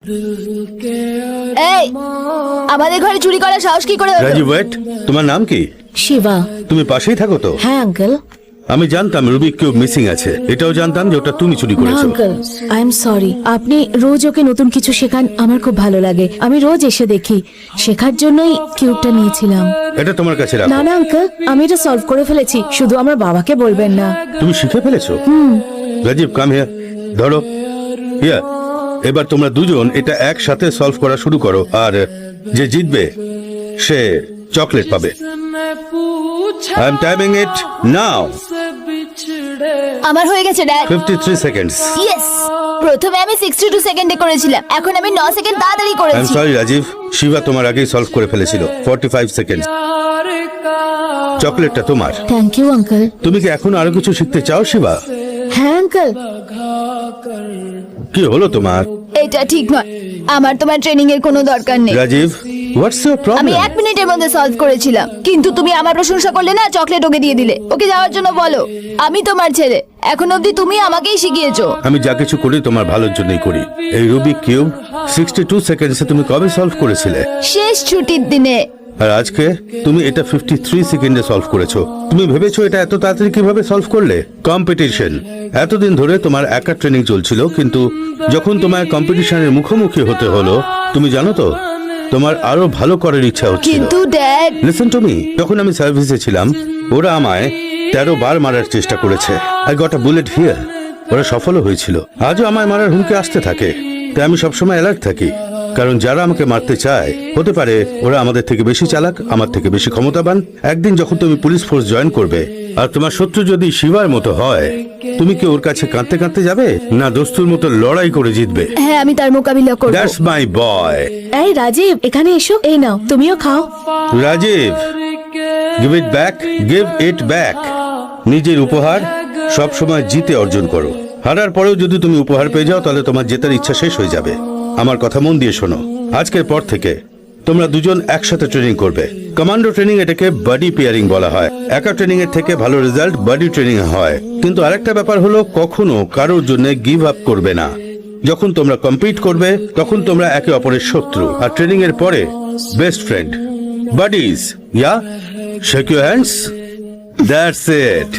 এই, আমাদের ঘরে চুরি করার সাহস কি করে হলো? রাজীব ওয়েট, তোমার নাম কি? শিবা। তুমি পাশেই থাকো তো? হ্যাঁ আঙ্কেল। আমি জানতাম রুবিক কিউব মিসিং আছে, এটাও জানতাম যে ওটা তুমি চুরি না করেছো। Uncle, I am sorry. আপনি রোজ ওকে নতুন কিছু শেখান, আমার খুব ভালো লাগে। আমি রোজ এসে দেখি, শেখার জন্যই কিউবটা নিয়েছিলাম। এটা তোমার কাছে রাখো। না না আঙ্কেল, আমি এটা সলভ করে ফেলেছি, শুধু আমার বাবাকে বলবেন না। তুমি শিখে ফেলেছো? রাজীব কাম হিয়ার, ধরো হিয়ার। এবার তোমরা দুজন এটা একসাথে সলভ করা শুরু করো, আর যে জিতবে সে চকলেট পাবে। আই এম টাইমিং ইট নাও। আমার হয়ে গেছে ড্যাড। 53 সেকেন্ডস। ইয়েস, প্রথমে আমি 62 সেকেন্ডে করেছিলাম, এখন আমি 9 সেকেন্ড তাড়াতাড়ি আই এম করেছি। সরি রাজীব, শিবা তোমার আগেই সলভ করে ফেলেছিল। 45 সেকেন্ডস। চকলেটটা তোমার। Thank you uncle. তুমি কি এখন আরো কিছু শিখতে চাও শিবা? হ্যাঁ আঙ্কেল। কি হলো তোমার? এটা ঠিক নয়, আমার তোমার ট্রেনিং এর কোনো দরকার নেই। রাজীব, হোয়াটস ইউর আমি প্রবলেম? 1 মিনিটের মধ্যে সলভ করেছিলাম, কিন্তু তুমি আমার প্রশংসা করলে না, চকলেট ওকে দিয়ে দিলে। ওকে যাওয়ার জন্য বলো, আমি তোমার ছেলে, এখন অবধি তুমি আমাকেই শিখিয়েছো। আমি যা কিছু করি তোমার ভালোর জন্যই করি। এই রুবিক কিউব 62 সেকেন্ডসে তুমি কবে সলভ করেছিলে? শেষ ছুটির দিনে। আর আজকে তুমি এটা 53 সেকেন্ডে সলভ করেছো। তুমি ভেবেছো এটা এত তাড়াতাড়ি কিভাবে সলভ করলে? কম্পিটিশন। এতদিন ধরে তোমার একা ট্রেনিং চলছিল, কিন্তু যখন তোমার কম্পিটিশনের মুখোমুখি হতে হলো, তুমি জানো তো তোমার আরো ভালো করার ইচ্ছা হচ্ছিল। কিন্তু ড্যাড, লিসেন টু মি, যখন আমি সার্ভিসে ছিলাম ওরা আমায় 13 বার মারার চেষ্টা করেছে। I got a bullet here. ওরা সফল হয়েছিল। আজও আমায় মারার হুমকি আসতে থাকে, তাই আমি সবসময় অ্যালার্ট থাকি। কারণ যারা আমাকে মারতে চায়, হতে পারে ওরা আমাদের থেকে বেশি চালাক, আমার থেকে বেশি ক্ষমতাবান। একদিন যখন তুমি পুলিশ ফোর্স জয়েন করবে, আর তোমার শত্রু যদি শিবার মতো হয়, তুমি কি ওর কাছে কাঁদতে কাঁদতে যাবে, না দোস্তুর মতো লড়াই করে জিতবে? হ্যাঁ আমি তার মোকাবিলা করব। That's my boy. এই রাজীব, এখানে এসো। এই নাও, তুমিও খাও। Rajiv, give it back, give it back. নিজের উপহার সব সময় জিতে অর্জন করো। হারার পরেও যদি তুমি উপহার পেয়ে যাও, তাহলে তোমার জেতার ইচ্ছা শেষ হয়ে যাবে। আমার কথা মন দিয়ে শোনো, আজকের পর থেকে তোমরা দুজন একসাথে ট্রেনিং করবে। কমান্ডো ট্রেনিং, এটাকে বডি পেয়ারিং বলা হয়। একা ট্রেনিং এর থেকে ভালো রেজাল্ট বডি ট্রেনিং এ হয়। কিন্তু আরেকটা ব্যাপার হলো, কখনো কারোর জন্য গিভ আপ করবে না। যখন তোমরা কম্পিট করবে, তখন তোমরা একে অপরের শত্রু, আর ট্রেনিং এর পরে best friend, buddies. Yeah? Shake your hands. That's it.